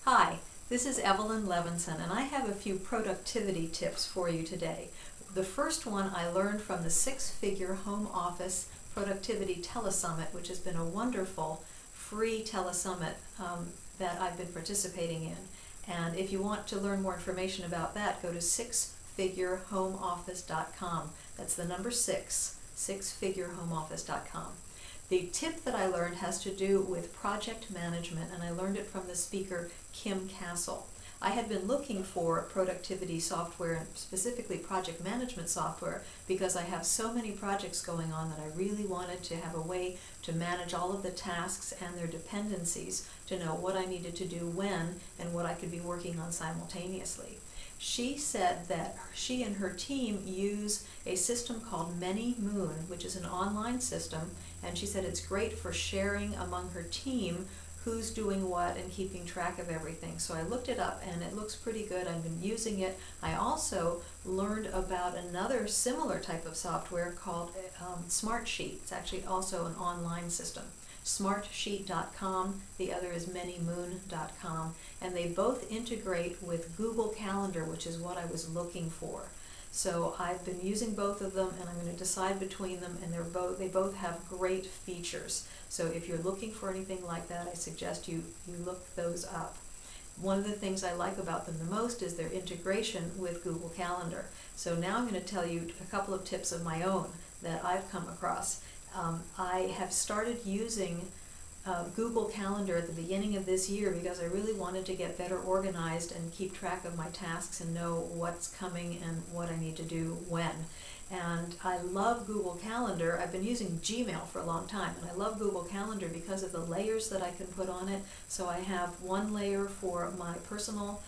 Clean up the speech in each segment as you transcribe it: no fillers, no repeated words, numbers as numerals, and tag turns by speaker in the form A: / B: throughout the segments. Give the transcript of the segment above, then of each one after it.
A: Hi, this is Evelyn Levinson, and I have a few productivity tips for you today. The first one I learned from the Six-Figure Home Office Productivity Telesummit, which has been a wonderful free telesummit that I've been participating in. And if you want to learn more information about that, go to sixfigurehomeoffice.com. That's the number 6, sixfigurehomeoffice.com. The tip that I learned has to do with project management, and I learned it from the speaker Kim Castle. I had been looking for productivity software, and specifically project management software, because I have so many projects going on that I really wanted to have a way to manage all of the tasks and their dependencies, to know what I needed to do when and what I could be working on simultaneously. She said that she and her team use a system called ManyMoon, which is an online system, and she said it's great for sharing among her team who's doing what and keeping track of everything. So I looked it up and it looks pretty good. I've been using it. I also learned about another similar type of software called Smartsheet. It's actually also an online system. Smartsheet.com, the other is ManyMoon.com, and they both integrate with Google Calendar, which is what I was looking for. So I've been using both of them, and I'm going to decide between them, and they both have great features. So if you're looking for anything like that, I suggest you look those up. One of the things I like about them the most is their integration with Google Calendar. So now I'm going to tell you a couple of tips of my own that I've come across. I have started using Google Calendar at the beginning of this year because I really wanted to get better organized and keep track of my tasks and know what's coming and what I need to do when. And I love Google Calendar. I've been using Gmail for a long time, and I love Google Calendar because of the layers that I can put on it. So I have one layer for my personal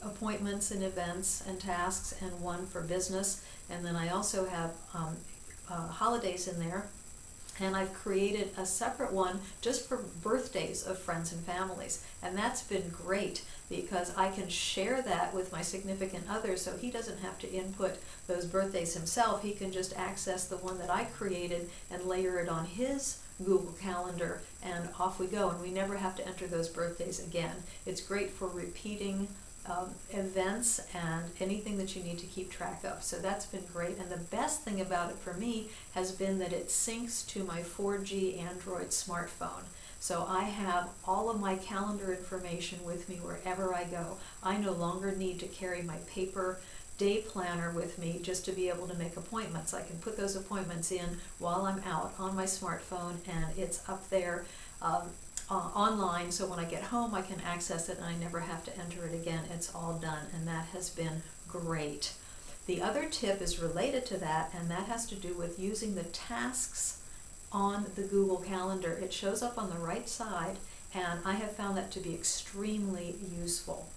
A: appointments and events and tasks, and one for business. And then I also have holidays in there. And I've created a separate one just for birthdays of friends and families. And that's been great because I can share that with my significant other, so he doesn't have to input those birthdays himself. He can just access the one that I created and layer it on his Google Calendar, and off we go. And we never have to enter those birthdays again. It's great for repeating events and anything that you need to keep track of. So that's been great, and the best thing about it for me has been that it syncs to my 4G Android smartphone. So I have all of my calendar information with me wherever I go. I no longer need to carry my paper day planner with me just to be able to make appointments. I can put those appointments in while I'm out on my smartphone, and it's up there online, so when I get home I can access it and I never have to enter it again. It's all done, and that has been great. The other tip is related to that, and that has to do with using the tasks on the Google Calendar. It shows up on the right side, and I have found that to be extremely useful.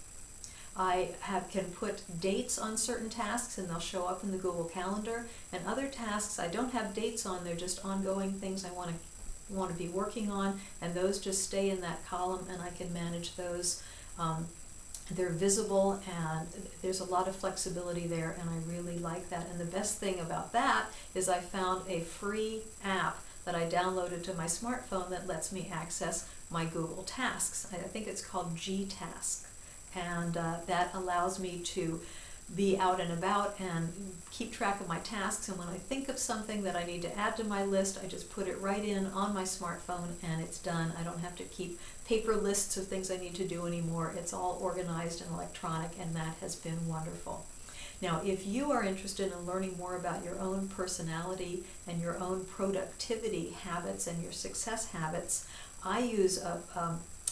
A: I can put dates on certain tasks and they'll show up in the Google Calendar, and other tasks I don't have dates on. They're just ongoing things I want to be working on, and those just stay in that column, and I can manage those. They're visible, and there's a lot of flexibility there, and I really like that. And the best thing about that is I found a free app that I downloaded to my smartphone that lets me access my Google Tasks. I think it's called Gtask, and that allows me to be out and about and keep track of my tasks, and when I think of something that I need to add to my list, I just put it right in on my smartphone and it's done. I don't have to keep paper lists of things I need to do anymore. It's all organized and electronic, and that has been wonderful. Now, if you are interested in learning more about your own personality and your own productivity habits and your success habits, I use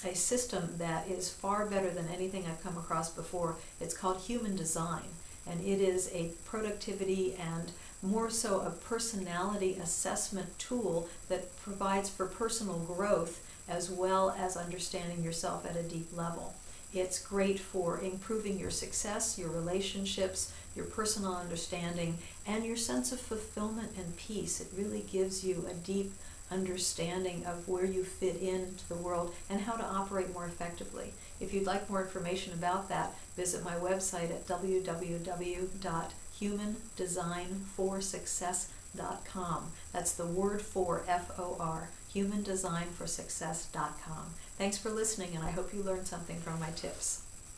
A: a system that is far better than anything I've come across before. It's called Human Design, and it is a productivity and more so a personality assessment tool that provides for personal growth as well as understanding yourself at a deep level. It's great for improving your success, your relationships, your personal understanding, and your sense of fulfillment and peace. It really gives you a deep understanding of where you fit into the world and how to operate more effectively. If you'd like more information about that, visit my website at www.humandesignforsuccess.com. That's the word for, F-O-R, humandesignforsuccess.com. Thanks for listening, and I hope you learned something from my tips.